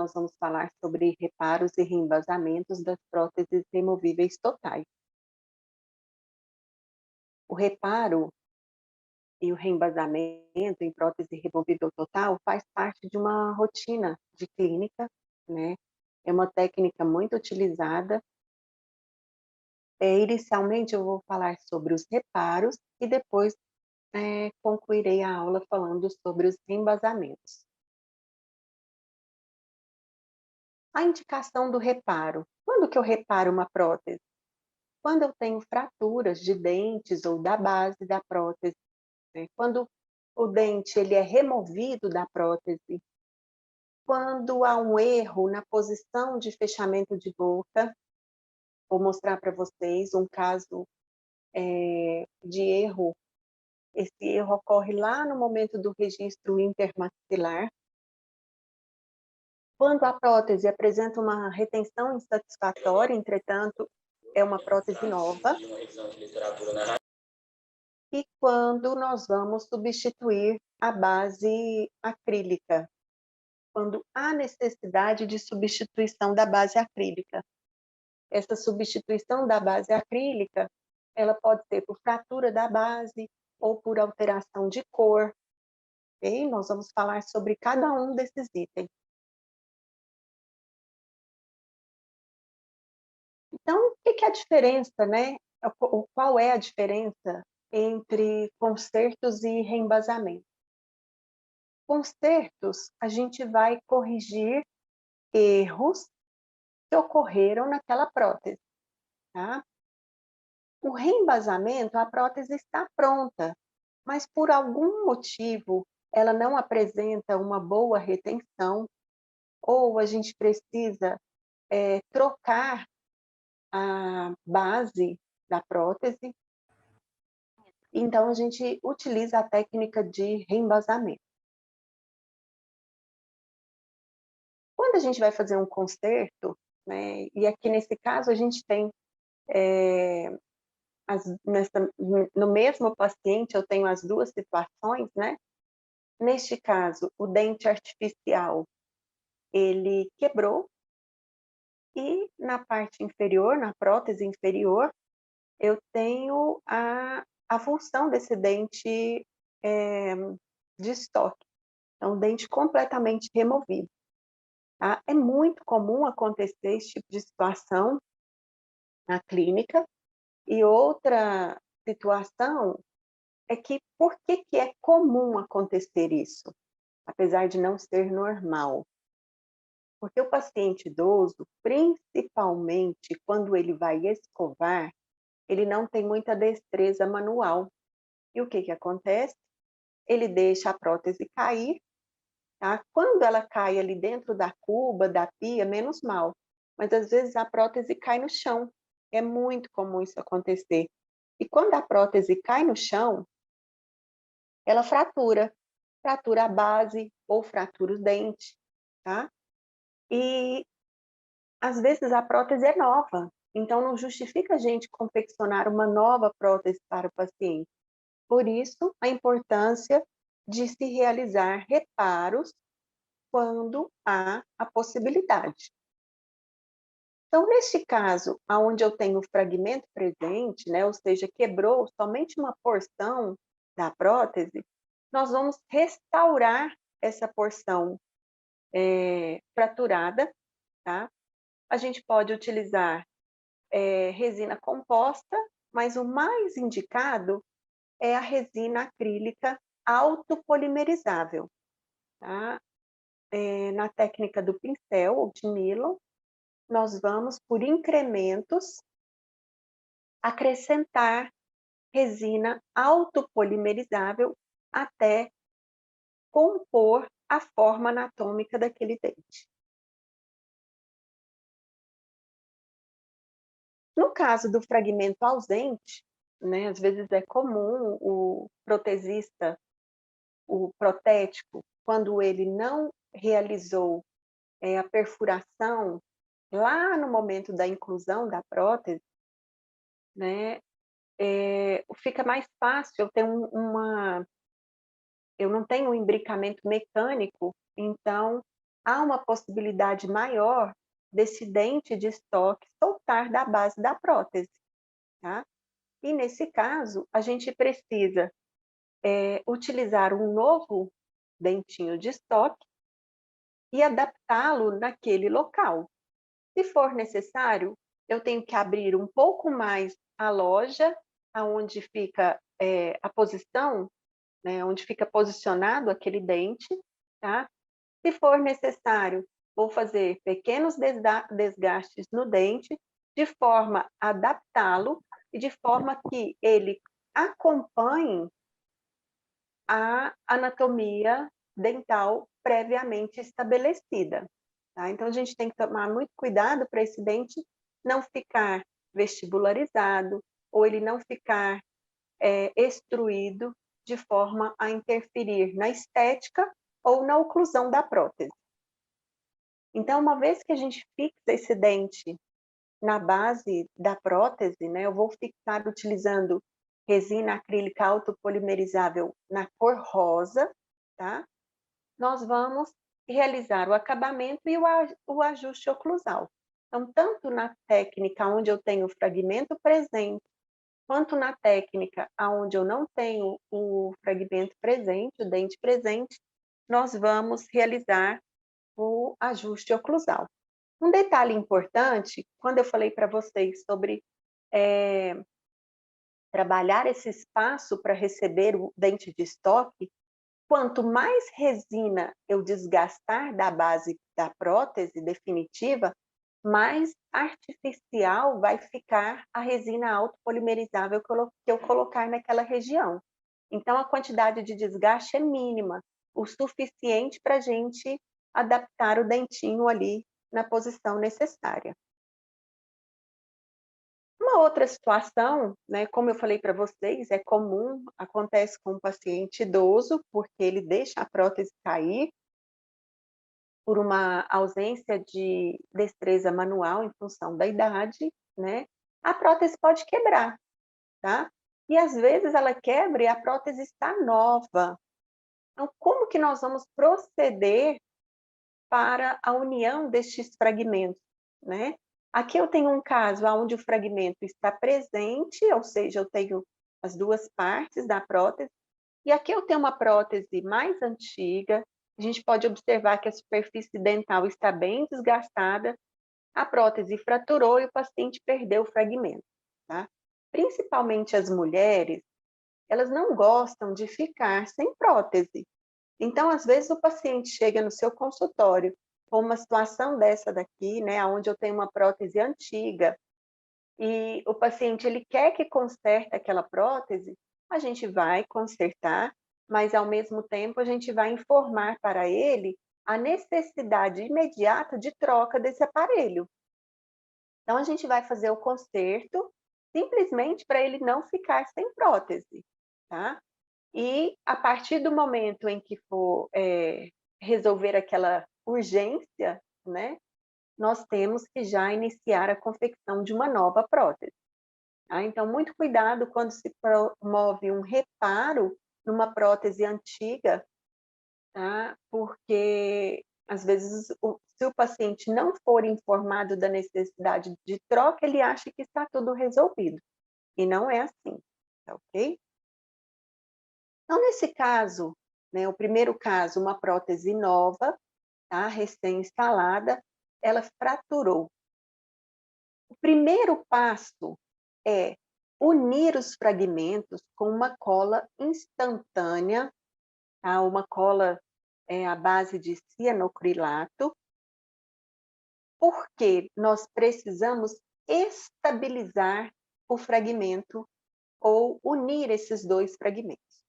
nós vamos falar sobre reparos e reembasamentos das próteses removíveis totais. O reparo e o reembasamento em prótese removível total faz parte de uma rotina de clínica, né? É uma técnica muito utilizada. Inicialmente eu vou falar sobre os reparos e depois concluirei a aula falando sobre os reembasamentos. A indicação do reparo. Quando que eu reparo uma prótese? Quando eu tenho fraturas de dentes ou da base da prótese, né? Quando o dente ele é removido da prótese, quando há um erro na posição de fechamento de boca, vou mostrar para vocês um caso de erro. Esse erro ocorre lá no momento do registro intermaxilar. Quando a prótese apresenta uma retenção insatisfatória, entretanto, é uma prótese nova. E quando nós vamos substituir a base acrílica, quando há necessidade de substituição da base acrílica. Essa substituição da base acrílica, ela pode ser por fratura da base ou por alteração de cor. Ok? Nós vamos falar sobre cada um desses itens. Então, o que é a diferença, né? Qual é a diferença entre consertos e reembasamento? Consertos, a gente vai corrigir erros que ocorreram naquela prótese, tá? O reembasamento, a prótese está pronta, mas por algum motivo ela não apresenta uma boa retenção, ou a gente precisa trocar a base da prótese, então a gente utiliza a técnica de reembasamento. Quando a gente vai fazer um conserto, né, e aqui nesse caso a gente tem, no mesmo paciente eu tenho as duas situações, né? Neste caso, o dente artificial, ele quebrou, e na parte inferior, na prótese inferior, eu tenho a função desse dente de estoque. É um dente completamente removido. Tá? É muito comum acontecer esse tipo de situação na clínica. E outra situação é que por que é comum acontecer isso, apesar de não ser normal? Porque o paciente idoso, principalmente quando ele vai escovar, ele não tem muita destreza manual. E o que acontece? Ele deixa a prótese cair, tá? Quando ela cai ali dentro da cuba, da pia, menos mal. Mas às vezes a prótese cai no chão. É muito comum isso acontecer. E quando a prótese cai no chão, ela fratura. Fratura a base ou fratura o dente, tá? E às vezes a prótese é nova, então não justifica a gente confeccionar uma nova prótese para o paciente. Por isso, a importância de se realizar reparos quando há a possibilidade. Então, neste caso, onde eu tenho o fragmento presente, né, ou seja, quebrou somente uma porção da prótese, nós vamos restaurar essa porção fraturada, tá? A gente pode utilizar resina composta, mas o mais indicado é a resina acrílica autopolimerizável, tá? Na técnica do pincel ou de nylon, nós vamos, por incrementos, acrescentar resina autopolimerizável até compor a forma anatômica daquele dente. No caso do fragmento ausente, né, às vezes é comum o protesista, o protético, quando ele não realizou a perfuração lá no momento da inclusão da prótese, né, fica mais fácil. Eu não tenho um imbricamento mecânico, então há uma possibilidade maior desse dente de estoque soltar da base da prótese, tá? E nesse caso, a gente precisa utilizar um novo dentinho de estoque e adaptá-lo naquele local. Se for necessário, eu tenho que abrir um pouco mais a loja, aonde fica a posição, né, onde fica posicionado aquele dente, tá? Se for necessário, vou fazer pequenos desgastes no dente, de forma a adaptá-lo e de forma que ele acompanhe a anatomia dental previamente estabelecida, tá? Então a gente tem que tomar muito cuidado para esse dente não ficar vestibularizado ou ele não ficar extruído de forma a interferir na estética ou na oclusão da prótese. Então, uma vez que a gente fixa esse dente na base da prótese, né, eu vou fixar utilizando resina acrílica autopolimerizável na cor rosa, tá? Nós vamos realizar o acabamento e o ajuste oclusal. Então, tanto na técnica onde eu tenho o fragmento presente, quanto na técnica onde eu não tenho o fragmento presente, o dente presente, nós vamos realizar o ajuste oclusal. Um detalhe importante, quando eu falei para vocês sobre trabalhar esse espaço para receber o dente de estoque, quanto mais resina eu desgastar da base da prótese definitiva, mais artificial vai ficar a resina autopolimerizável que eu colocar naquela região. Então, a quantidade de desgaste é mínima, o suficiente para a gente adaptar o dentinho ali na posição necessária. Uma outra situação, né, como eu falei para vocês, é comum, acontece com um paciente idoso, porque ele deixa a prótese cair por uma ausência de destreza manual em função da idade, né? A prótese pode quebrar, tá? E às vezes ela quebra e a prótese está nova. Então, como que nós vamos proceder para a união destes fragmentos, né? Aqui eu tenho um caso onde o fragmento está presente, ou seja, eu tenho as duas partes da prótese, e aqui eu tenho uma prótese mais antiga, a gente pode observar que a superfície dental está bem desgastada, a prótese fraturou e o paciente perdeu o fragmento, tá? Principalmente as mulheres, elas não gostam de ficar sem prótese. Então, às vezes, o paciente chega no seu consultório com uma situação dessa daqui, né, onde eu tenho uma prótese antiga, e o paciente ele quer que conserte aquela prótese, a gente vai consertar, mas ao mesmo tempo a gente vai informar para ele a necessidade imediata de troca desse aparelho. Então, a gente vai fazer o conserto simplesmente para ele não ficar sem prótese, tá? E a partir do momento em que for resolver aquela urgência, né, nós temos que já iniciar a confecção de uma nova prótese. Tá? Então, muito cuidado quando se promove um reparo numa prótese antiga, tá? Porque às vezes se o paciente não for informado da necessidade de troca, ele acha que está tudo resolvido. E não é assim, tá ok? Então, nesse caso, né, o primeiro caso, uma prótese nova, tá, recém-instalada, ela fraturou. O primeiro passo é unir os fragmentos com uma cola instantânea, tá, uma cola à base de cianocrilato, porque nós precisamos estabilizar o fragmento ou unir esses dois fragmentos.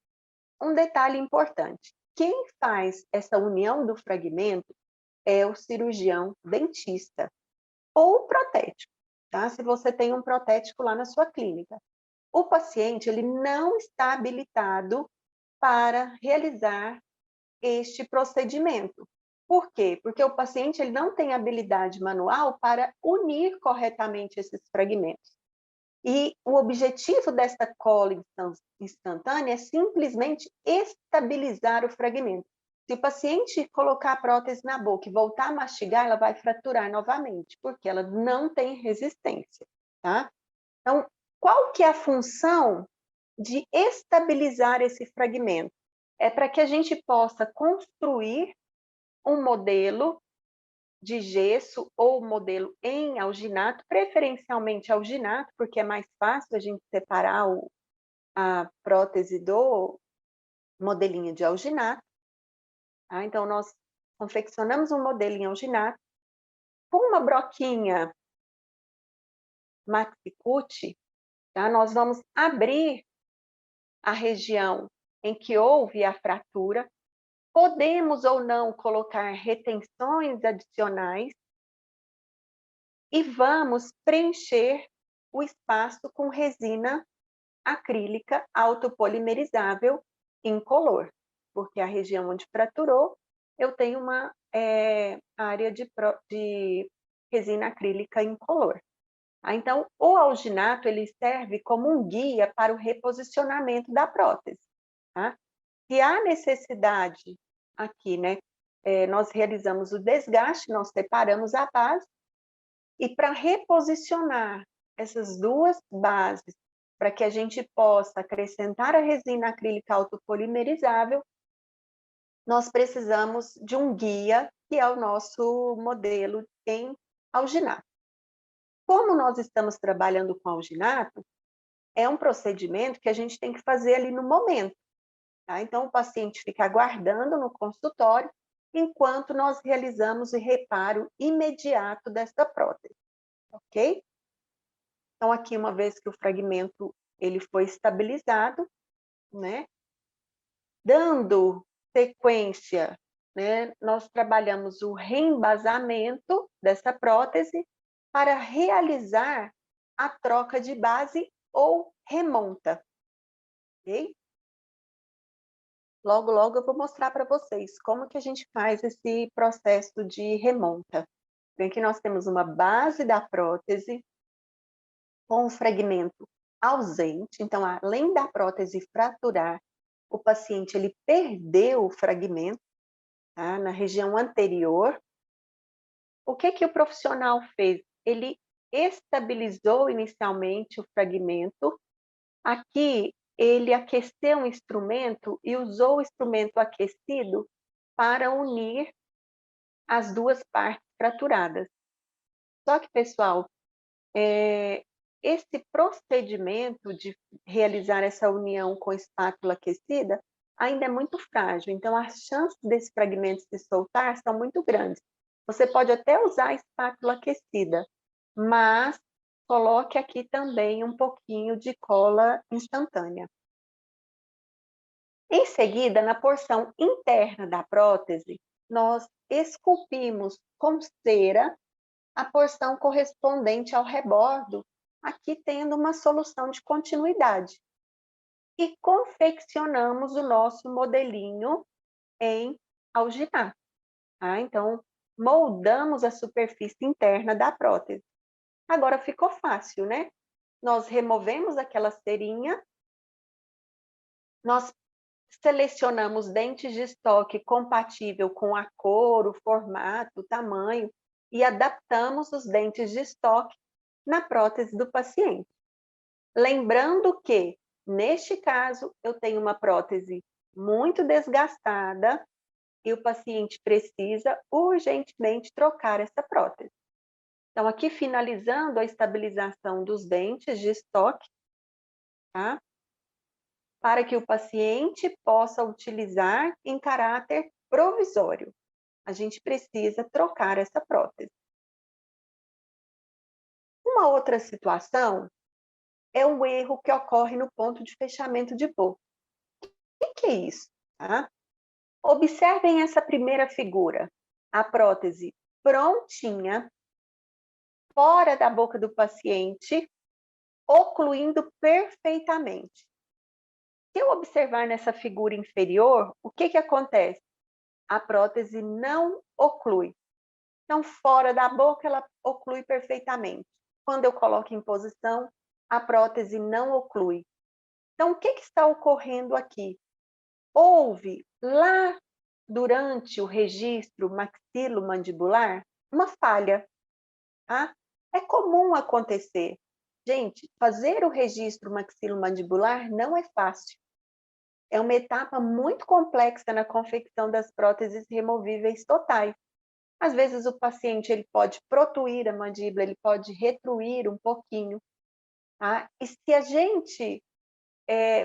Um detalhe importante, quem faz essa união do fragmento é o cirurgião dentista ou protético, tá? Se você tem um protético lá na sua clínica. O paciente, ele não está habilitado para realizar este procedimento. Por quê? Porque o paciente ele não tem habilidade manual para unir corretamente esses fragmentos. E o objetivo dessa cola instantânea é simplesmente estabilizar o fragmento. Se o paciente colocar a prótese na boca e voltar a mastigar, ela vai fraturar novamente, porque ela não tem resistência, tá? Então, qual que é a função de estabilizar esse fragmento? É para que a gente possa construir um modelo de gesso ou modelo em alginato, preferencialmente alginato, porque é mais fácil a gente separar a prótese do modelinho de alginato. Tá? Então, nós confeccionamos um modelo em alginato com uma broquinha maxi-cut, tá? Nós vamos abrir a região em que houve a fratura, podemos ou não colocar retenções adicionais e vamos preencher o espaço com resina acrílica autopolimerizável incolor, porque a região onde fraturou, eu tenho uma área de resina acrílica incolor. Então, o alginato ele serve como um guia para o reposicionamento da prótese. Tá? Se há necessidade aqui, né, nós realizamos o desgaste, nós separamos a base, e para reposicionar essas duas bases, para que a gente possa acrescentar a resina acrílica autopolimerizável, nós precisamos de um guia, que é o nosso modelo em alginato. Como nós estamos trabalhando com alginato, é um procedimento que a gente tem que fazer ali no momento. Tá? Então, o paciente fica aguardando no consultório, enquanto nós realizamos o reparo imediato dessa prótese, ok? Então, aqui, uma vez que o fragmento ele foi estabilizado, né? Dando sequência, né? Nós trabalhamos o reembasamento dessa prótese para realizar a troca de base ou remonta, ok? Logo, logo eu vou mostrar para vocês como que a gente faz esse processo de remonta. Então, aqui nós temos uma base da prótese com um fragmento ausente. Então, além da prótese fraturar, o paciente ele perdeu o fragmento, tá, na região anterior. O que que o profissional fez? Ele estabilizou inicialmente o fragmento. Aqui, ele aqueceu um instrumento e usou o instrumento aquecido para unir as duas partes fraturadas. Só que, pessoal, esse procedimento de realizar essa união com espátula aquecida ainda é muito frágil, então as chances desse fragmento se soltar são muito grandes. Você pode até usar a espátula aquecida, mas coloque aqui também um pouquinho de cola instantânea. Em seguida, na porção interna da prótese, nós esculpimos com cera a porção correspondente ao rebordo, aqui tendo uma solução de continuidade. E confeccionamos o nosso modelinho em alginato. Tá? Então, moldamos a superfície interna da prótese. Agora ficou fácil, né? Nós removemos aquela cerinha, nós selecionamos dentes de estoque compatível com a cor, o formato, o tamanho e adaptamos os dentes de estoque na prótese do paciente. Lembrando que, neste caso, eu tenho uma prótese muito desgastada e o paciente precisa urgentemente trocar essa prótese. Então, aqui finalizando a estabilização dos dentes de estoque, tá? Para que o paciente possa utilizar em caráter provisório. A gente precisa trocar essa prótese. Uma outra situação é o erro que ocorre no ponto de fechamento de boca. O que é isso? Tá? Observem essa primeira figura. A prótese prontinha, fora da boca do paciente, ocluindo perfeitamente. Se eu observar nessa figura inferior, o que que acontece? A prótese não oclui. Então, fora da boca, ela oclui perfeitamente. Quando eu coloco em posição, a prótese não oclui. Então, o que que está ocorrendo aqui? Houve, lá durante o registro maxilomandibular, uma falha, tá? É comum acontecer. Gente, fazer o registro maxilomandibular não é fácil. É uma etapa muito complexa na confecção das próteses removíveis totais. Às vezes o paciente ele pode protuir a mandíbula, ele pode retruir um pouquinho, tá? E se a gente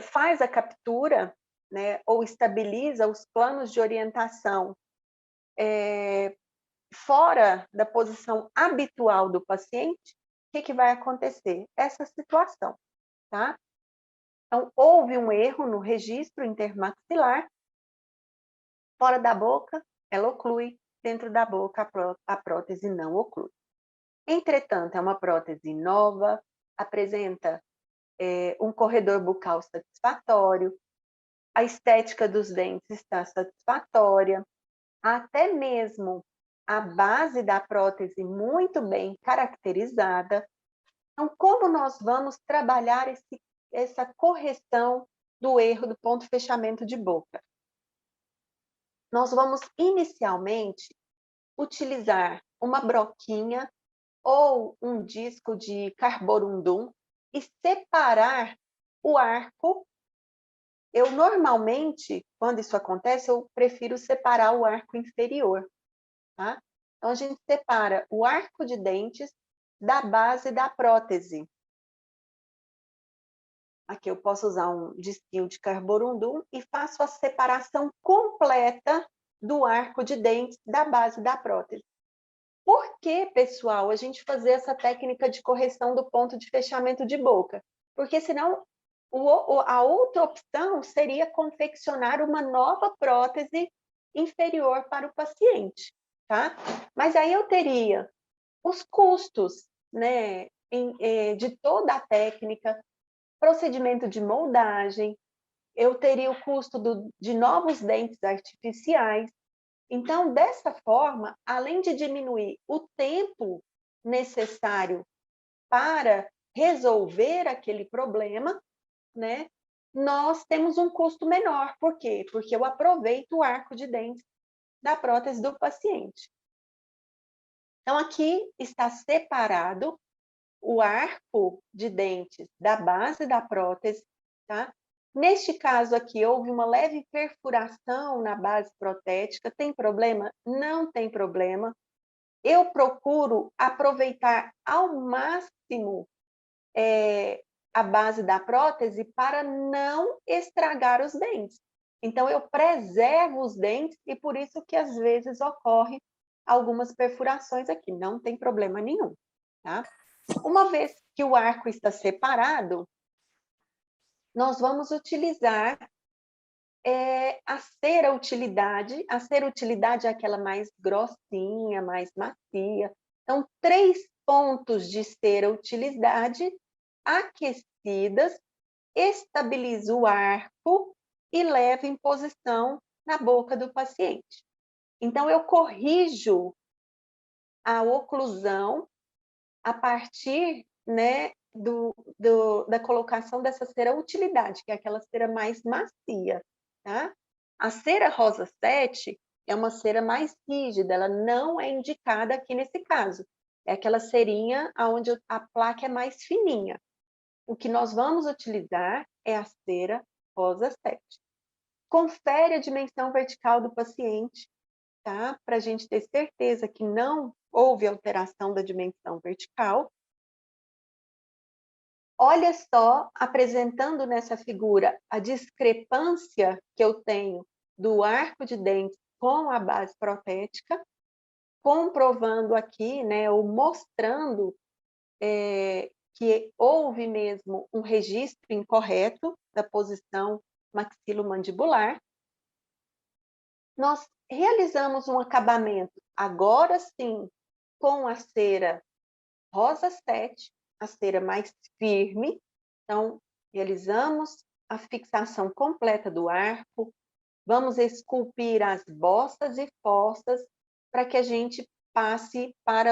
faz a captura, né, ou estabiliza os planos de orientação fora da posição habitual do paciente, o que vai acontecer? Essa situação, tá? Então, houve um erro no registro intermaxilar, fora da boca, ela oclui, dentro da boca, a prótese não oclui. Entretanto, é uma prótese nova, apresenta um corredor bucal satisfatório, a estética dos dentes está satisfatória, até mesmo a base da prótese muito bem caracterizada. Então, como nós vamos trabalhar essa correção do erro do ponto fechamento de boca? Nós vamos inicialmente utilizar uma broquinha ou um disco de carborundum e separar o arco. Eu normalmente, quando isso acontece, eu prefiro separar o arco inferior, tá? Então a gente separa o arco de dentes da base da prótese. Aqui eu posso usar um disquinho de carborundum e faço a separação completa do arco de dentes da base da prótese. Por que, pessoal, a gente fazer essa técnica de correção do ponto de fechamento de boca? Porque senão a outra opção seria confeccionar uma nova prótese inferior para o paciente, tá? Mas aí eu teria os custos, né, de toda a técnica, procedimento de moldagem, eu teria o custo de novos dentes artificiais. Então, dessa forma, além de diminuir o tempo necessário para resolver aquele problema, né, nós temos um custo menor. Por quê? Porque eu aproveito o arco de dentes da prótese do paciente. Então, aqui está separado o arco de dentes da base da prótese, tá? Neste caso aqui, houve uma leve perfuração na base protética. Tem problema? Não tem problema. Eu procuro aproveitar ao máximo a base da prótese para não estragar os dentes. Então, eu preservo os dentes e por isso que às vezes ocorre algumas perfurações aqui. Não tem problema nenhum, tá? Uma vez que o arco está separado, nós vamos utilizar a cera utilidade. A cera utilidade é aquela mais grossinha, mais macia. Então, 3 pontos de cera utilidade aquecidas, estabiliza o arco e leva em posição na boca do paciente. Então, eu corrijo a oclusão a partir, né, da colocação dessa cera utilidade, que é aquela cera mais macia, tá? A cera rosa 7 é uma cera mais rígida, ela não é indicada aqui nesse caso. É aquela cerinha onde a placa é mais fininha. O que nós vamos utilizar é a cera rosa 7. Confere a dimensão vertical do paciente, tá? Para a gente ter certeza que não houve alteração da dimensão vertical. Olha só, apresentando nessa figura a discrepância que eu tenho do arco de dentes com a base protética, comprovando aqui, né, ou mostrando que houve mesmo um registro incorreto da posição maxilomandibular. Nós realizamos um acabamento, agora sim, com a cera rosa 7, a cera mais firme. Então, realizamos a fixação completa do arco, vamos esculpir as bostas e fossas para que a gente passe para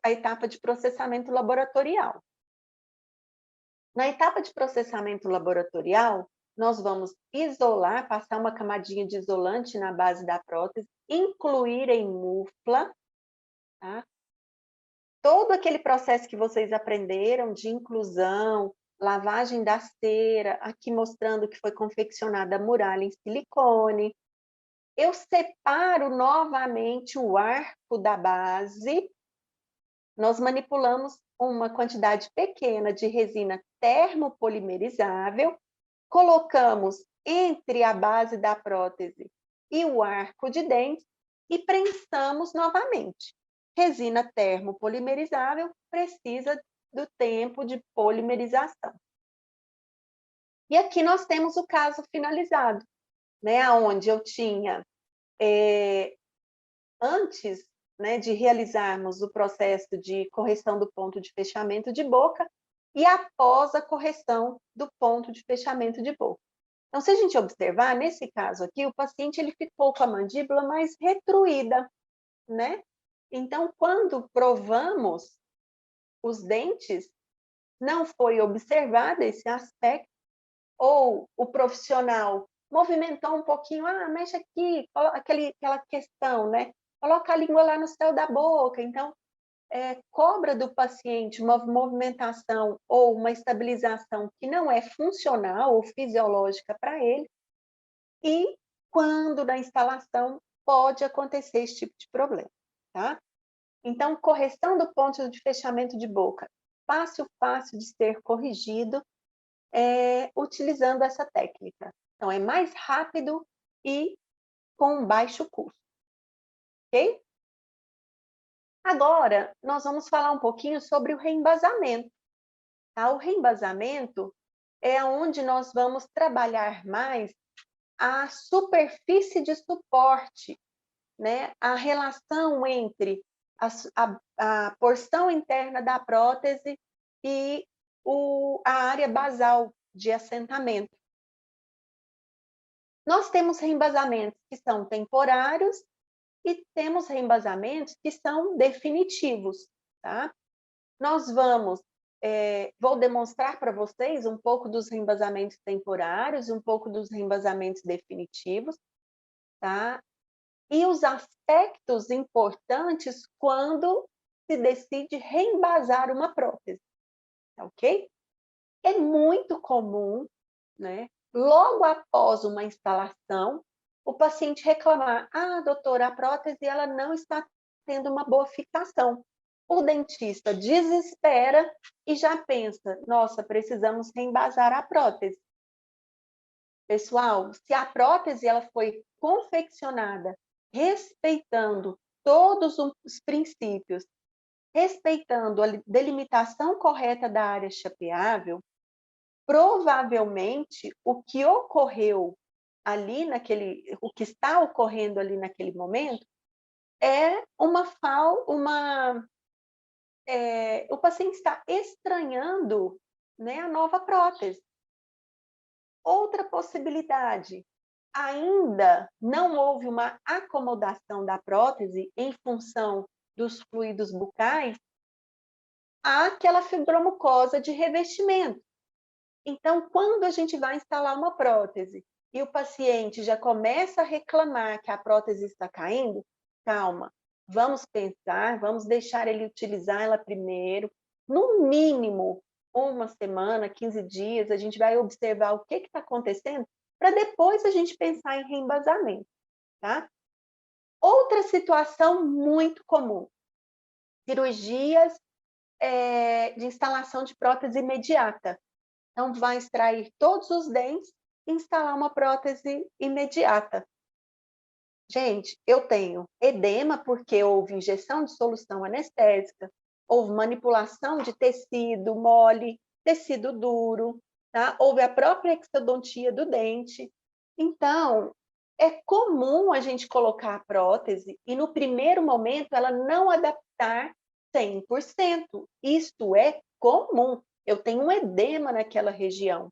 a etapa de processamento laboratorial. Na etapa de processamento laboratorial, nós vamos isolar, passar uma camadinha de isolante na base da prótese, incluir em mufla, tá? Todo aquele processo que vocês aprenderam de inclusão, lavagem da cera, aqui mostrando que foi confeccionada a muralha em silicone. Eu separo novamente o arco da base. Nós manipulamos uma quantidade pequena de resina termopolimerizável, colocamos entre a base da prótese e o arco de dente e prensamos novamente. Resina termopolimerizável precisa do tempo de polimerização. E aqui nós temos o caso finalizado, né, onde eu tinha, antes, né, de realizarmos o processo de correção do ponto de fechamento de boca e após a correção do ponto de fechamento de boca. Então, se a gente observar, nesse caso aqui, o paciente ele ficou com a mandíbula mais retruída, né? Então, quando provamos os dentes, não foi observado esse aspecto, ou o profissional movimentou um pouquinho, mexe aqui, aquela questão, né? Coloca a língua lá no céu da boca. Então, cobra do paciente uma movimentação ou uma estabilização que não é funcional ou fisiológica para ele, e quando na instalação pode acontecer esse tipo de problema, tá? Então, correção do ponto de fechamento de boca, fácil de ser corrigido, utilizando essa técnica. Então, é mais rápido e com baixo custo, ok? Agora, nós vamos falar um pouquinho sobre o reembasamento. Tá? O reembasamento é onde nós vamos trabalhar mais a superfície de suporte, né? A relação entre a porção interna da prótese e a área basal de assentamento. Nós temos reembasamentos que são temporários e temos reembasamentos que são definitivos, tá? Nós vou demonstrar para vocês um pouco dos reembasamentos temporários, um pouco dos reembasamentos definitivos, tá? E os aspectos importantes quando se decide reembasar uma prótese, ok? É muito comum, né, logo após uma instalação, o paciente reclamar: doutora, a prótese ela não está tendo uma boa fixação. O dentista desespera e já pensa: nossa, precisamos reembasar a prótese. Pessoal, se a prótese ela foi confeccionada respeitando todos os princípios, respeitando a delimitação correta da área chapeável, provavelmente o que ocorreu ali o que está ocorrendo ali naquele momento é o paciente está estranhando, né, a nova prótese. Outra possibilidade, ainda não houve uma acomodação da prótese em função dos fluidos bucais àquela fibromucosa de revestimento. Então, quando a gente vai instalar uma prótese e o paciente já começa a reclamar que a prótese está caindo, calma, vamos pensar, vamos deixar ele utilizar ela primeiro, no mínimo 1 semana, 15 dias, a gente vai observar o que está acontecendo, para depois a gente pensar em reembasamento, tá? Outra situação muito comum, cirurgias de instalação de prótese imediata. Então, vai extrair todos os dentes e instalar uma prótese imediata. Gente, eu tenho edema porque houve injeção de solução anestésica, houve manipulação de tecido mole, tecido duro, tá? Houve a própria exodontia do dente. Então, é comum a gente colocar a prótese e, no primeiro momento, ela não adaptar 100%. Isto é comum. Eu tenho um edema naquela região.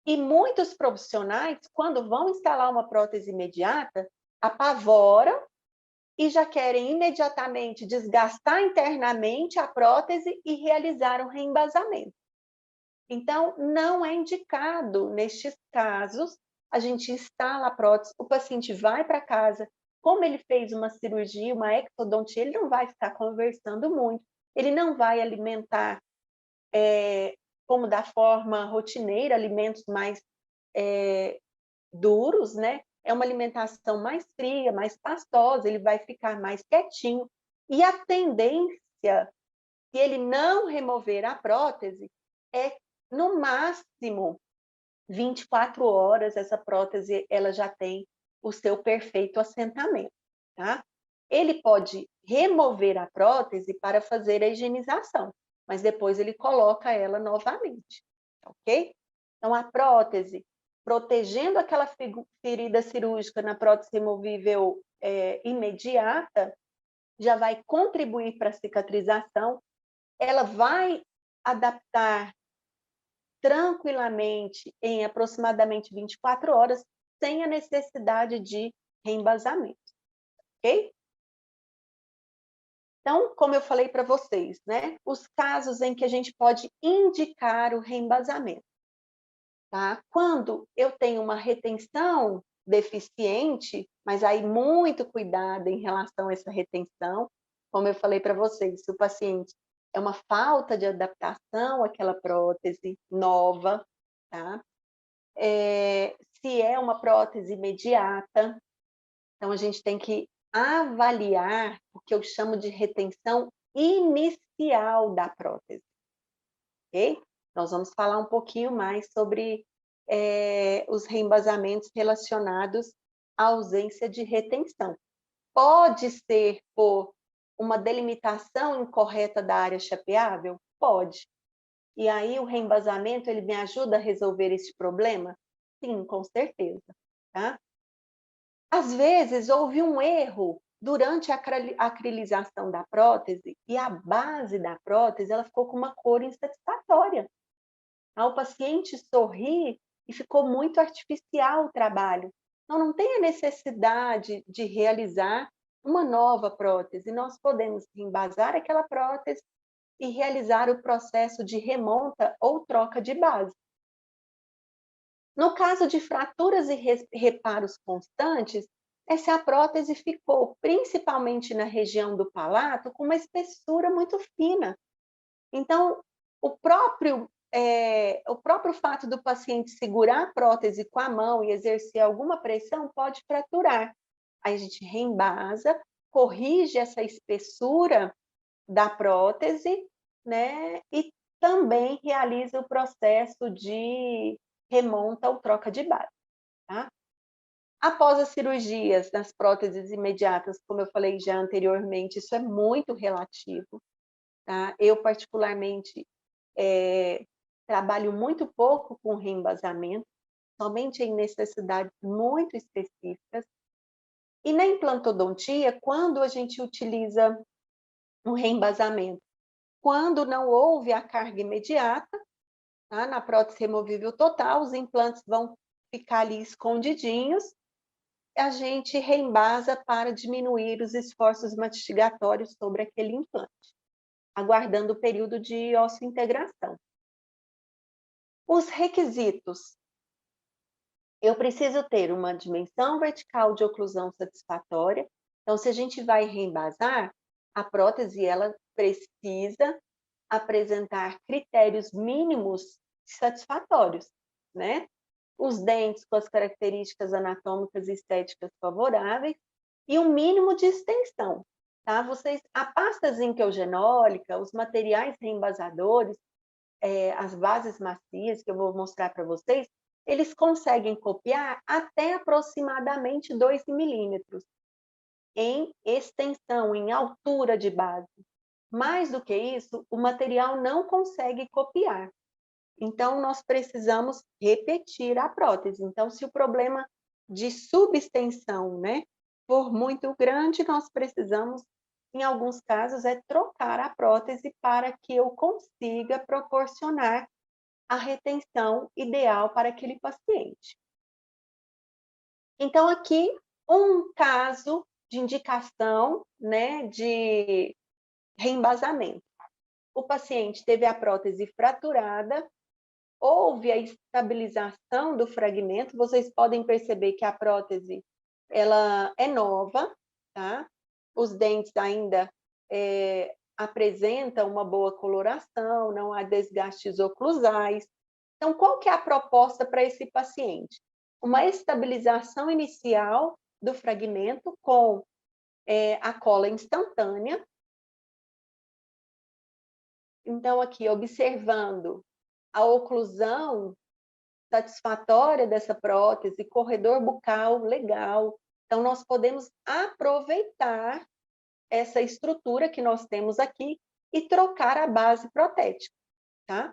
E muitos profissionais, quando vão instalar uma prótese imediata, apavoram e já querem imediatamente desgastar internamente a prótese e realizar um reembasamento. Então, não é indicado, nestes casos, a gente instala a prótese, o paciente vai para casa, como ele fez uma cirurgia, uma exodontia, ele não vai ficar conversando muito, ele não vai alimentar como da forma rotineira, alimentos mais duros, né? É uma alimentação mais fria, mais pastosa, ele vai ficar mais quietinho. E a tendência, se ele não remover a prótese, é no máximo 24 horas essa prótese ela já tem o seu perfeito assentamento, tá? Ele pode remover a prótese para fazer a higienização, mas depois ele coloca ela novamente, ok? Então, a prótese, protegendo aquela ferida cirúrgica na prótese removível imediata, já vai contribuir para a cicatrização, ela vai adaptar tranquilamente em aproximadamente 24 horas, sem a necessidade de reembasamento, ok? Então, como eu falei para vocês, né, os casos em que a gente pode indicar o reembasamento, tá? Quando eu tenho uma retenção deficiente, mas aí muito cuidado em relação a essa retenção, como eu falei para vocês, se o paciente é uma falta de adaptação àquela prótese nova, tá? Se é uma prótese imediata, então a gente tem que avaliar o que eu chamo de retenção inicial da prótese, ok? Nós vamos falar um pouquinho mais sobre os reembasamentos relacionados à ausência de retenção. Pode ser por uma delimitação incorreta da área chapeável? Pode. E aí o reembasamento, ele me ajuda a resolver esse problema? Sim, com certeza, tá? Às vezes houve um erro durante a acrilização da prótese e a base da prótese, ela ficou com uma cor insatisfatória. O paciente sorri e ficou muito artificial o trabalho. Então não tem a necessidade de realizar uma nova prótese, nós podemos embasar aquela prótese e realizar o processo de remonta ou troca de base. No caso de fraturas e reparos constantes, é se a prótese ficou, principalmente na região do palato, com uma espessura muito fina. Então, o próprio fato do paciente segurar a prótese com a mão e exercer alguma pressão pode fraturar. Aí a gente reembasa, corrige essa espessura da prótese, né? E também realiza o processo de remonta ou troca de base, tá? Após as cirurgias das próteses imediatas, como eu falei já anteriormente, isso é muito relativo, tá? Eu, particularmente, trabalho muito pouco com reembasamento, somente em necessidades muito específicas. E na implantodontia, quando a gente utiliza o reembasamento? Quando não houve a carga imediata, tá? Na prótese removível total, os implantes vão ficar ali escondidinhos, a gente reembasa para diminuir os esforços mastigatórios sobre aquele implante, aguardando o período de osseointegração. Os requisitos. Eu preciso ter uma dimensão vertical de oclusão satisfatória. Então, se a gente vai reembasar, a prótese ela precisa apresentar critérios mínimos satisfatórios, né? Os dentes com as características anatômicas e estéticas favoráveis e um mínimo de extensão, tá? A pasta zinc eugenólica, os materiais reembasadores, as bases macias, que eu vou mostrar para vocês, eles conseguem copiar até aproximadamente 2 milímetros em extensão, em altura de base. Mais do que isso, o material não consegue copiar. Então, nós precisamos repetir a prótese. Então, se o problema de subextensão, né, for muito grande, nós precisamos, em alguns casos, trocar a prótese para que eu consiga proporcionar a retenção ideal para aquele paciente. Então, aqui, um caso de indicação, né, de reembasamento. O paciente teve a prótese fraturada houve a estabilização do fragmento, vocês podem perceber que a prótese ela é nova, tá? Os dentes ainda apresentam uma boa coloração, não há desgastes oclusais. Então, qual que é a proposta para esse paciente? Uma estabilização inicial do fragmento com a cola instantânea. Então, aqui, observando a oclusão satisfatória dessa prótese, corredor bucal legal. Então, nós podemos aproveitar essa estrutura que nós temos aqui e trocar a base protética, tá?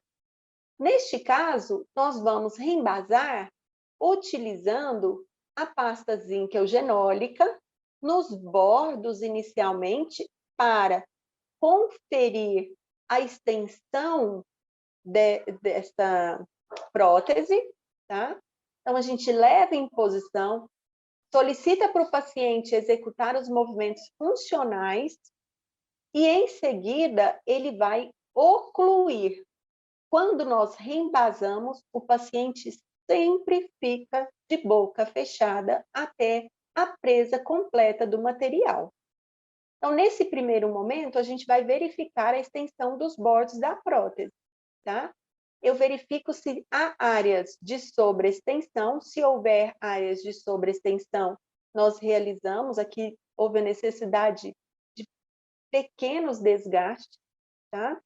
Neste caso, nós vamos reembasar utilizando a pasta zinc eugenólica nos bordos inicialmente para conferir a extensão dessa prótese, tá? Então, a gente leva em posição, solicita para o paciente executar os movimentos funcionais e, em seguida, ele vai ocluir. Quando nós reembasamos, o paciente sempre fica de boca fechada até a presa completa do material. Então, nesse primeiro momento, a gente vai verificar a extensão dos bordos da prótese, tá? Eu verifico se há áreas de sobreextensão. Se houver áreas de sobreextensão, nós realizamos, aqui houve a necessidade de pequenos desgastes, tá?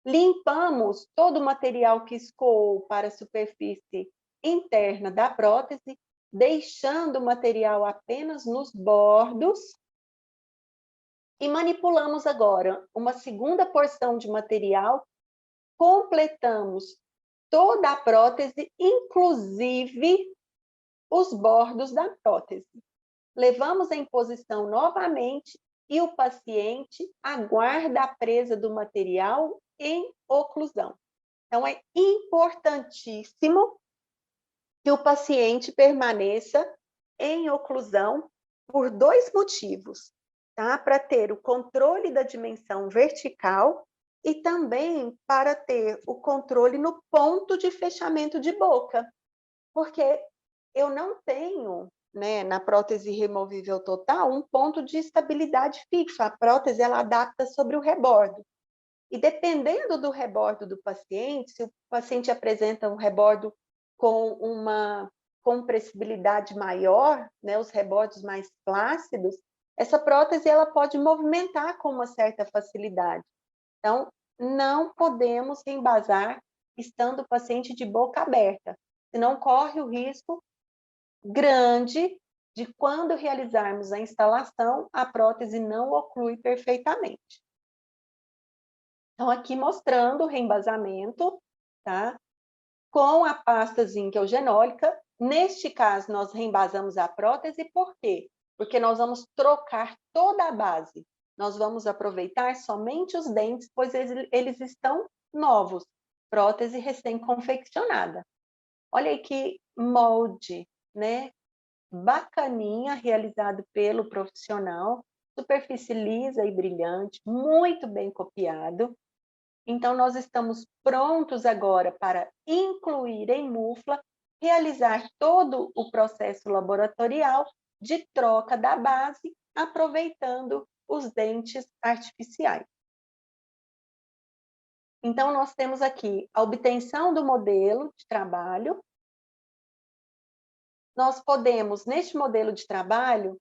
Limpamos todo o material que escoou para a superfície interna da prótese, deixando o material apenas nos bordos. E manipulamos agora uma segunda porção de material, completamos toda a prótese, inclusive os bordos da prótese. Levamos em posição novamente e o paciente aguarda a presa do material em oclusão. Então, é importantíssimo que o paciente permaneça em oclusão por 2 motivos, tá? Para ter o controle da dimensão vertical e também para ter o controle no ponto de fechamento de boca, porque eu não tenho, né, na prótese removível total, um ponto de estabilidade fixo. A prótese ela adapta sobre o rebordo. E dependendo do rebordo do paciente, se o paciente apresenta um rebordo com uma compressibilidade maior, né, os rebordos mais flácidos, essa prótese ela pode movimentar com uma certa facilidade. Então, não podemos reembasar estando o paciente de boca aberta, senão corre o risco grande de, quando realizarmos a instalação, a prótese não oclui perfeitamente. Então, aqui mostrando o reembasamento, tá? Com a pasta zinc eugenólica. Neste caso, nós reembasamos a prótese, por quê? Porque nós vamos trocar toda a base. Nós vamos aproveitar somente os dentes, pois eles estão novos. Prótese recém-confeccionada. Olha aí que molde, né? Bacaninha, realizado pelo profissional. Superfície lisa e brilhante, muito bem copiado. Então, nós estamos prontos agora para incluir em mufla, realizar todo o processo laboratorial de troca da base, aproveitando os dentes artificiais. Então, nós temos aqui a obtenção do modelo de trabalho. Nós podemos, neste modelo de trabalho,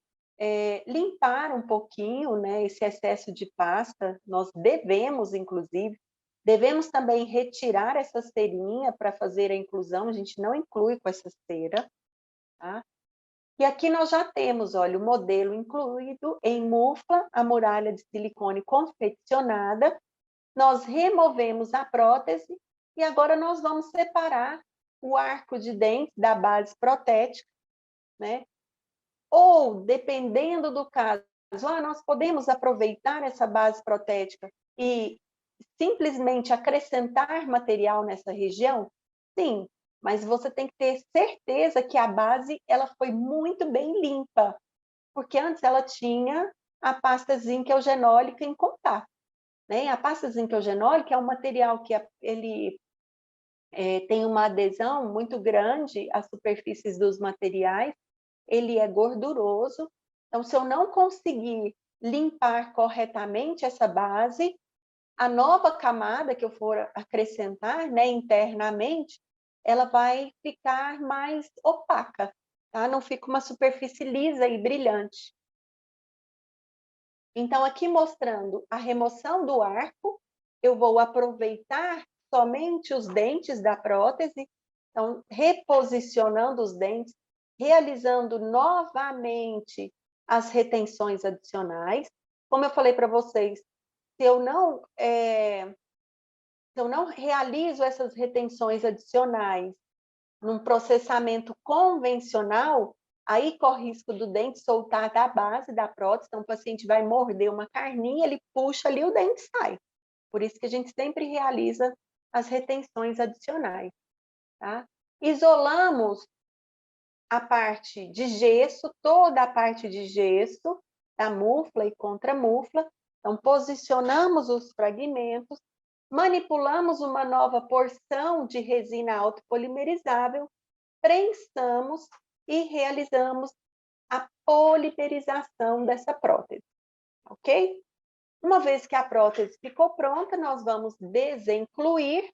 limpar um pouquinho, né, esse excesso de pasta. Nós devemos, inclusive, devemos também retirar essa cerinha para fazer a inclusão. A gente não inclui com essa cera, tá? E aqui nós já temos, olha, o modelo incluído em mufla, a muralha de silicone confeccionada. Nós removemos a prótese e agora nós vamos separar o arco de dente da base protética, né? Ou, dependendo do caso, nós podemos aproveitar essa base protética e simplesmente acrescentar material nessa região? Sim, mas você tem que ter certeza que a base ela foi muito bem limpa, porque antes ela tinha a pasta zinc eugenólica em contato, né? A pasta zinc eugenólica é um material que ele tem uma adesão muito grande às superfícies dos materiais, ele é gorduroso, então se eu não conseguir limpar corretamente essa base, a nova camada que eu for acrescentar, né, internamente, ela vai ficar mais opaca, tá? Não fica uma superfície lisa e brilhante. Então, aqui mostrando a remoção do arco, eu vou aproveitar somente os dentes da prótese, então, reposicionando os dentes, realizando novamente as retenções adicionais. Como eu falei para vocês, se eu não realizo essas retenções adicionais num processamento convencional, aí corre risco do dente soltar da base da prótese, então o paciente vai morder uma carninha, ele puxa ali, o dente sai. Por isso que a gente sempre realiza as retenções adicionais, tá? Isolamos a parte de gesso, toda a parte de gesso, da mufla e contramufla, então posicionamos os fragmentos, manipulamos uma nova porção de resina autopolimerizável, prensamos e realizamos a polimerização dessa prótese, ok? Uma vez que a prótese ficou pronta, nós vamos desencluir,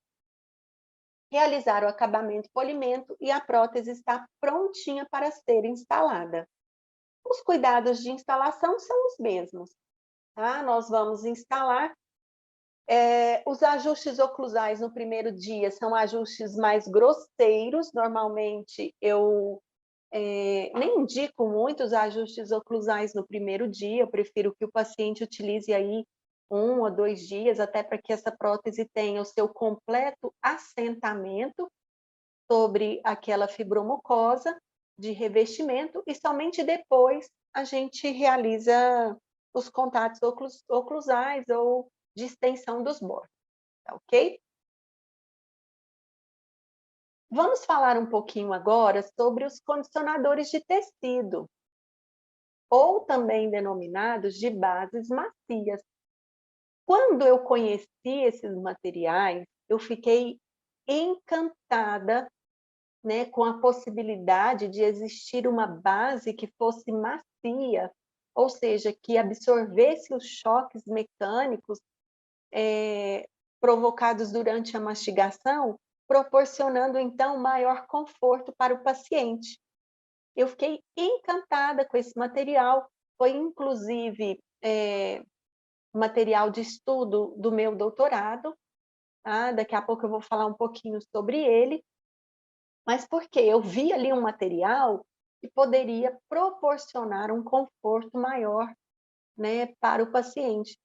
realizar o acabamento polimento e a prótese está prontinha para ser instalada. Os cuidados de instalação são os mesmos, tá? Nós vamos instalar os ajustes oclusais no primeiro dia são ajustes mais grosseiros, normalmente eu nem indico muito os ajustes oclusais no primeiro dia, eu prefiro que o paciente utilize aí 1 ou 2 dias, até para que essa prótese tenha o seu completo assentamento sobre aquela fibromucosa de revestimento, e somente depois a gente realiza os contatos oclusais ou de extensão dos bordos, tá ok? Vamos falar um pouquinho agora sobre os condicionadores de tecido, ou também denominados de bases macias. Quando eu conheci esses materiais, eu fiquei encantada, né, com a possibilidade de existir uma base que fosse macia, ou seja, que absorvesse os choques mecânicos provocados durante a mastigação, proporcionando então maior conforto para o paciente. Eu fiquei encantada com esse material, foi inclusive material de estudo do meu doutorado, tá? Daqui a pouco eu vou falar um pouquinho sobre ele, mas porque eu vi ali um material que poderia proporcionar um conforto maior, né, para o paciente.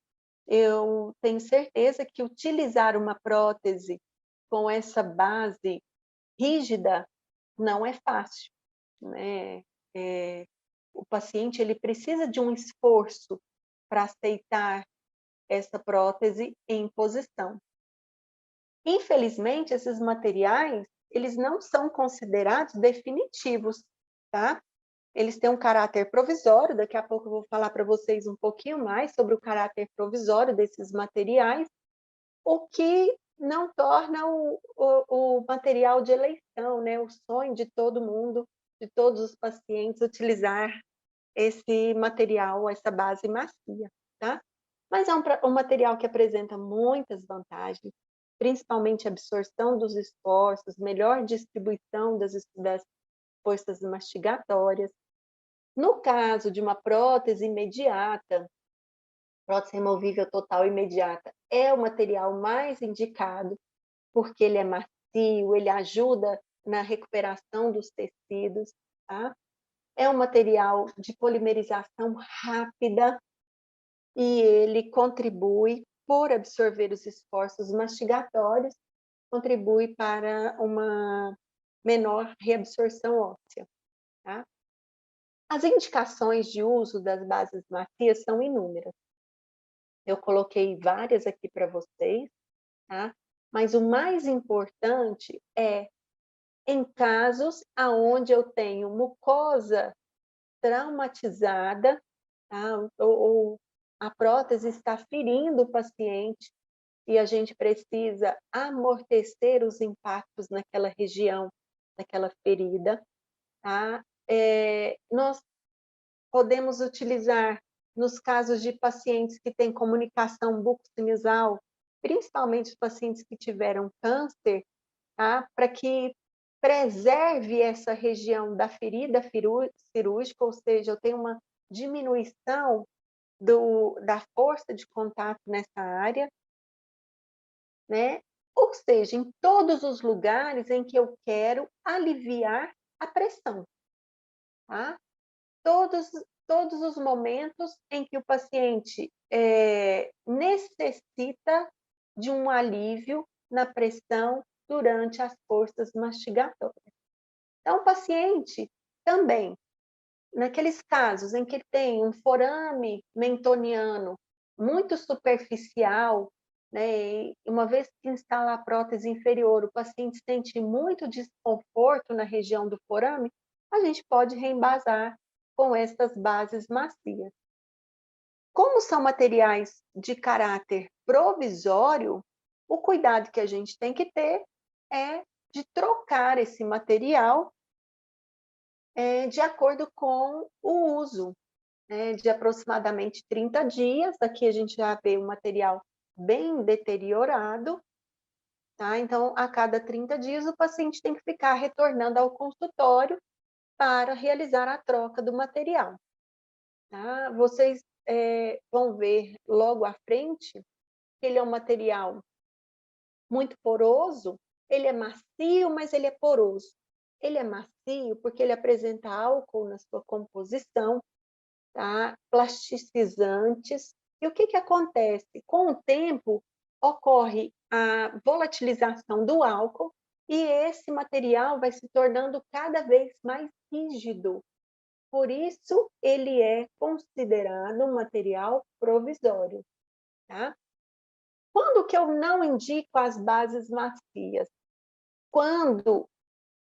Eu tenho certeza que utilizar uma prótese com essa base rígida não é fácil, né? O paciente ele precisa de um esforço para aceitar essa prótese em posição. Infelizmente, esses materiais, eles não são considerados definitivos, tá? Eles têm um caráter provisório, daqui a pouco eu vou falar para vocês um pouquinho mais sobre o caráter provisório desses materiais, o que não torna o material de eleição, né? O sonho de todo mundo, de todos os pacientes, utilizar esse material, essa base macia, tá? Mas é um material que apresenta muitas vantagens, principalmente a absorção dos esforços, melhor distribuição das forças mastigatórias. No caso de uma prótese imediata, prótese removível total imediata, é o material mais indicado, porque ele é macio, ele ajuda na recuperação dos tecidos, tá? É um material de polimerização rápida e ele contribui, por absorver os esforços mastigatórios, contribui para uma menor reabsorção óssea, tá? As indicações de uso das bases macias são inúmeras. Eu coloquei várias aqui para vocês, tá? Mas o mais importante é em casos aonde eu tenho mucosa traumatizada, tá? Ou a prótese está ferindo o paciente, e a gente precisa amortecer os impactos naquela região, naquela ferida, tá? Nós podemos utilizar, nos casos de pacientes que têm comunicação bucosinusal, principalmente os pacientes que tiveram câncer, tá? Para que preserve essa região da ferida cirúrgica, ou seja, eu tenho uma diminuição da força de contato nessa área, né? Ou seja, em todos os lugares em que eu quero aliviar a pressão, tá? Todos, todos os momentos em que o paciente necessita de um alívio na pressão durante as forças mastigatórias. Então, o paciente também, naqueles casos em que ele tem um forame mentoniano muito superficial, né, e uma vez que instala a prótese inferior, o paciente sente muito desconforto na região do forame, a gente pode reembasar com essas bases macias. Como são materiais de caráter provisório, o cuidado que a gente tem que ter é de trocar esse material de acordo com o uso, né, de aproximadamente 30 dias. Aqui a gente já vê o material bem deteriorado, tá? Então, a cada 30 dias, o paciente tem que ficar retornando ao consultório para realizar a troca do material, tá? Vocês vão ver logo à frente que ele é um material muito poroso, ele é macio, mas ele é poroso. Ele é macio porque ele apresenta álcool na sua composição, tá? Plasticizantes. E o que que acontece? Com o tempo, ocorre a volatilização do álcool e esse material vai se tornando cada vez mais rígido. Por isso, ele é considerado um material provisório, tá? Quando que eu não indico as bases macias? Quando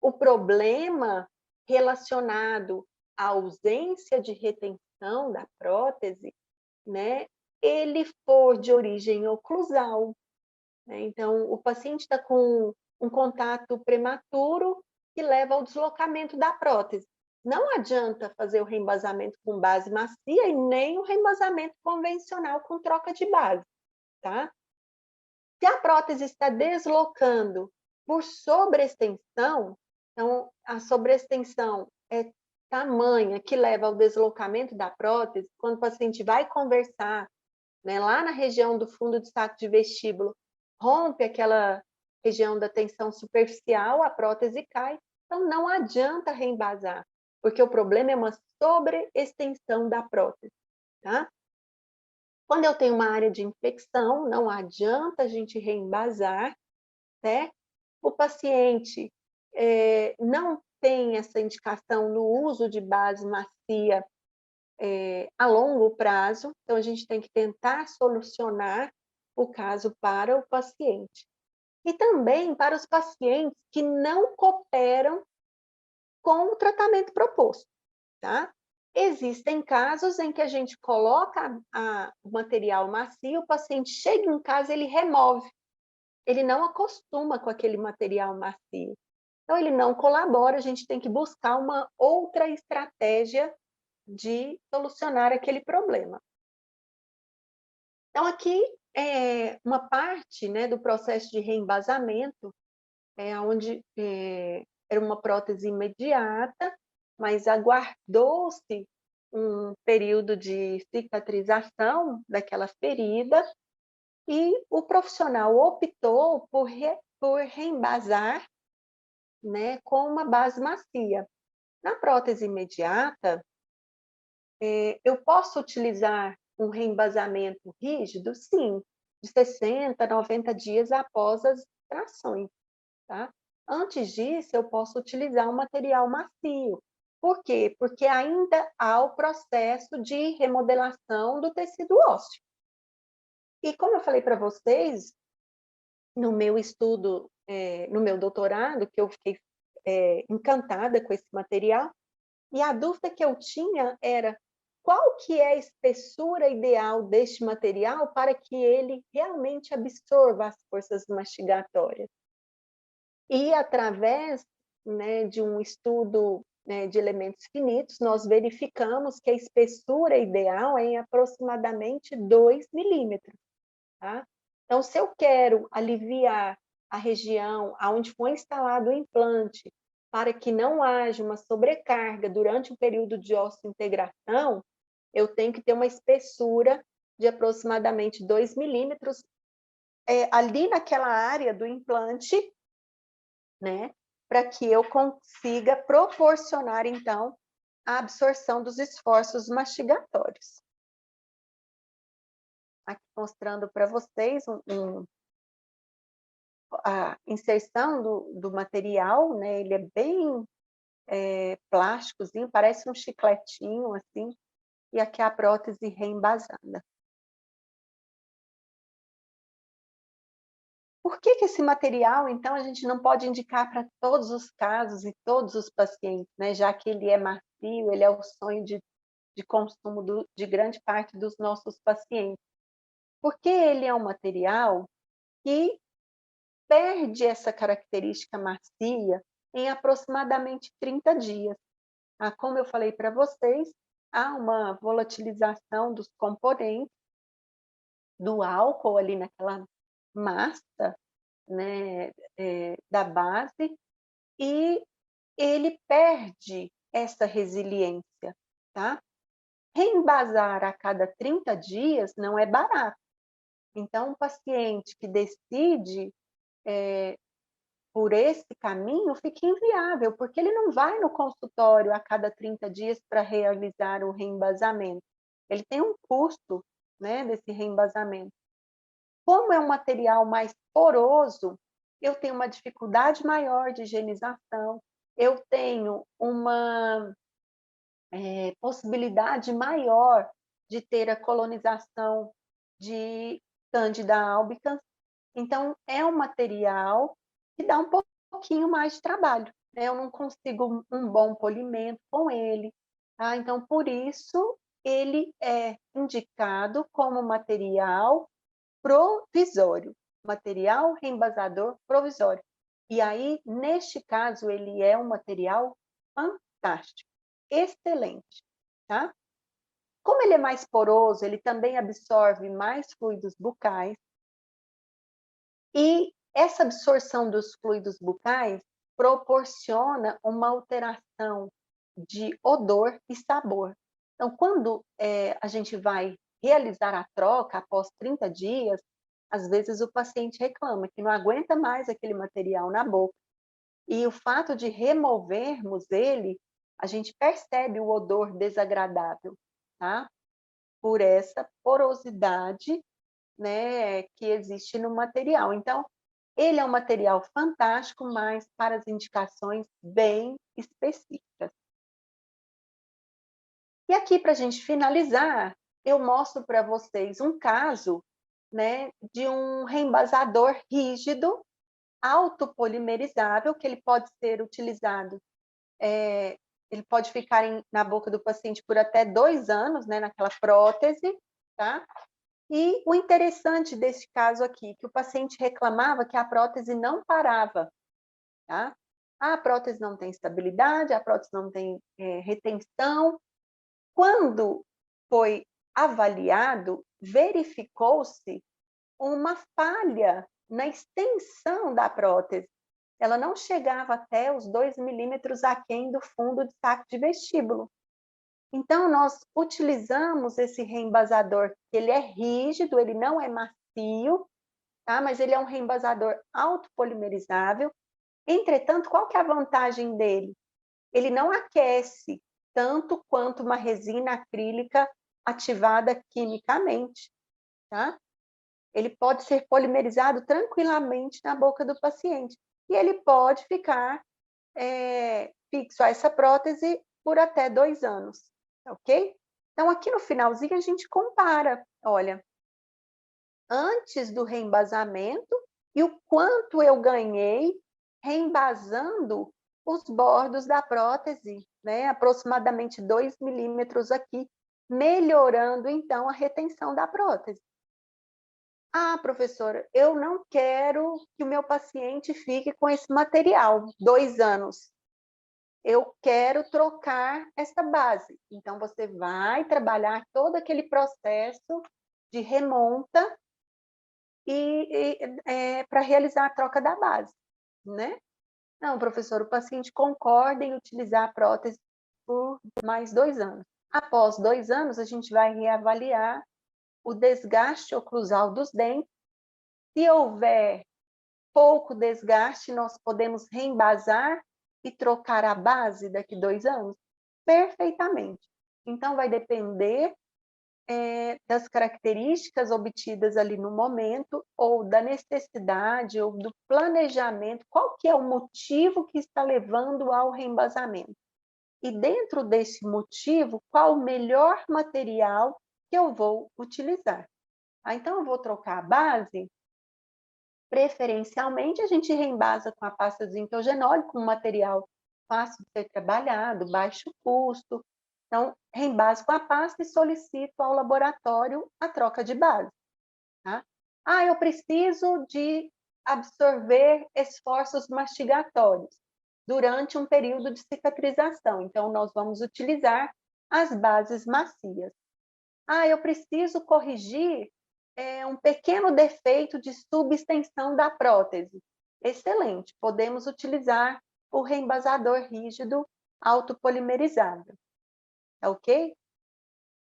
o problema relacionado à ausência de retenção da prótese, né, ele for de origem oclusal, né? Então, o paciente está com um contato prematuro que leva ao deslocamento da prótese. Não adianta fazer o reembasamento com base macia e nem o reembasamento convencional com troca de base, tá? Se a prótese está deslocando por sobreextensão, então a sobreextensão é tamanha que leva ao deslocamento da prótese, quando o paciente vai conversar, né, lá na região do fundo do saco de vestíbulo, rompe aquela região da tensão superficial, a prótese cai, então não adianta reembasar, porque o problema é uma sobreextensão da prótese, tá? Quando eu tenho uma área de infecção, não adianta a gente reembasar, né? O paciente não tem essa indicação no uso de base macia a longo prazo, então a gente tem que tentar solucionar o caso para o paciente. E também para os pacientes que não cooperam com o tratamento proposto, tá? Existem casos em que a gente coloca o material macio, o paciente chega em casa, ele remove, ele não acostuma com aquele material macio. Então, ele não colabora, a gente tem que buscar uma outra estratégia de solucionar aquele problema. Então, aqui é uma parte, né, do processo de reembasamento, onde era uma prótese imediata, mas aguardou-se um período de cicatrização daquela ferida e o profissional optou por reembasar, né, com uma base macia. Na prótese imediata, eu posso utilizar um reembasamento rígido? Sim, de 60 a 90 dias após as extrações, tá? Antes disso, eu posso utilizar um material macio. Por quê? Porque ainda há o processo de remodelação do tecido ósseo. E como eu falei para vocês, no meu estudo, no meu doutorado, que eu fiquei encantada com esse material, e a dúvida que eu tinha era qual que é a espessura ideal deste material para que ele realmente absorva as forças mastigatórias. E através, né, de um estudo, né, de elementos finitos, nós verificamos que a espessura ideal é em aproximadamente 2 milímetros, tá? Então, se eu quero aliviar a região aonde foi instalado o implante, para que não haja uma sobrecarga durante o período de osseointegração, eu tenho que ter uma espessura de aproximadamente 2 milímetros, ali naquela área do implante, né, para que eu consiga proporcionar, então, a absorção dos esforços mastigatórios. Aqui mostrando para vocês a inserção do material, né, ele é bem plásticozinho, parece um chicletinho, assim, e aqui a prótese reembasada. Por que que esse material, então, a gente não pode indicar para todos os casos e todos os pacientes, né, já que ele é macio, ele é o sonho de consumo de grande parte dos nossos pacientes? Porque ele é um material que perde essa característica macia em aproximadamente 30 dias. Como eu falei para vocês, há uma volatilização dos componentes, do álcool ali naquela massa, né, da base, e ele perde essa resiliência, tá? Reembasar a cada 30 dias não é barato. Então, um paciente que decide por esse caminho fica inviável, porque ele não vai no consultório a cada 30 dias para realizar o reembasamento. Ele tem um custo, né, desse reembasamento. Como é um material mais poroso, eu tenho uma dificuldade maior de higienização, eu tenho uma possibilidade maior de ter a colonização de Candida albicans. Então, é um material que dá um pouquinho mais de trabalho, né? Eu não consigo um bom polimento com ele, tá? Então, por isso, ele é indicado como material provisório, material reembasador provisório. E aí, neste caso, ele é um material fantástico, excelente, tá? Como ele é mais poroso, ele também absorve mais fluidos bucais, e essa absorção dos fluidos bucais proporciona uma alteração de odor e sabor. Então, quando a gente vai realizar a troca após 30 dias, às vezes o paciente reclama que não aguenta mais aquele material na boca. E o fato de removermos ele, a gente percebe o odor desagradável, tá? Por essa porosidade, né, que existe no material. Então, ele é um material fantástico, mas para as indicações bem específicas. E aqui, para a gente finalizar, eu mostro para vocês um caso, né, de um reembasador rígido, autopolimerizável, que ele pode ser utilizado, ele pode ficar na boca do paciente por até 2 anos, né, naquela prótese, tá? E o interessante desse caso aqui, que o paciente reclamava que a prótese não parava, tá? A prótese não tem estabilidade, a prótese não tem retenção. Quando foi avaliado, verificou-se uma falha na extensão da prótese. Ela não chegava até os 2 milímetros aquém do fundo de saco de vestíbulo. Então, nós utilizamos esse reembasador, ele é rígido, ele não é macio, tá? Mas ele é um reembasador autopolimerizável. Entretanto, qual que é a vantagem dele? Ele não aquece tanto quanto uma resina acrílica ativada quimicamente, tá? Ele pode ser polimerizado tranquilamente na boca do paciente. E ele pode ficar fixo a essa prótese por até 2 anos, ok? Então, aqui no finalzinho, a gente compara, olha, antes do reembasamento e o quanto eu ganhei reembasando os bordos da prótese, né? Aproximadamente 2 milímetros aqui, melhorando, então, a retenção da prótese. Ah, professora, eu não quero que o meu paciente fique com esse material 2 anos. Eu quero trocar essa base. Então, você vai trabalhar todo aquele processo de remonta para realizar a troca da base, né? Não, professor, o paciente concorda em utilizar a prótese por mais 2 anos. Após 2 anos, a gente vai reavaliar o desgaste oclusal dos dentes. Se houver pouco desgaste, nós podemos reembasar e trocar a base daqui 2 anos? Perfeitamente. Então, vai depender das características obtidas ali no momento, ou da necessidade, ou do planejamento, qual que é o motivo que está levando ao reembasamento. E dentro desse motivo, qual o melhor material que eu vou utilizar. Então, eu vou trocar a base, preferencialmente a gente reembasa com a pasta de zinco eugenol, com um material fácil de ser trabalhado, baixo custo. Então, reembaso com a pasta e solicito ao laboratório a troca de base. Tá? Ah, eu preciso de absorver esforços mastigatórios durante um período de cicatrização. Então, nós vamos utilizar as bases macias. Ah, eu preciso corrigir um pequeno defeito de subextensão da prótese. Excelente, podemos utilizar o reembasador rígido autopolimerizado. Tá ok?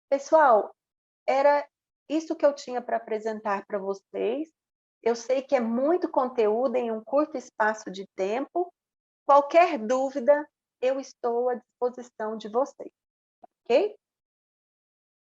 Pessoal, era isso que eu tinha para apresentar para vocês. Eu sei que é muito conteúdo em um curto espaço de tempo. Qualquer dúvida, eu estou à disposição de vocês, ok?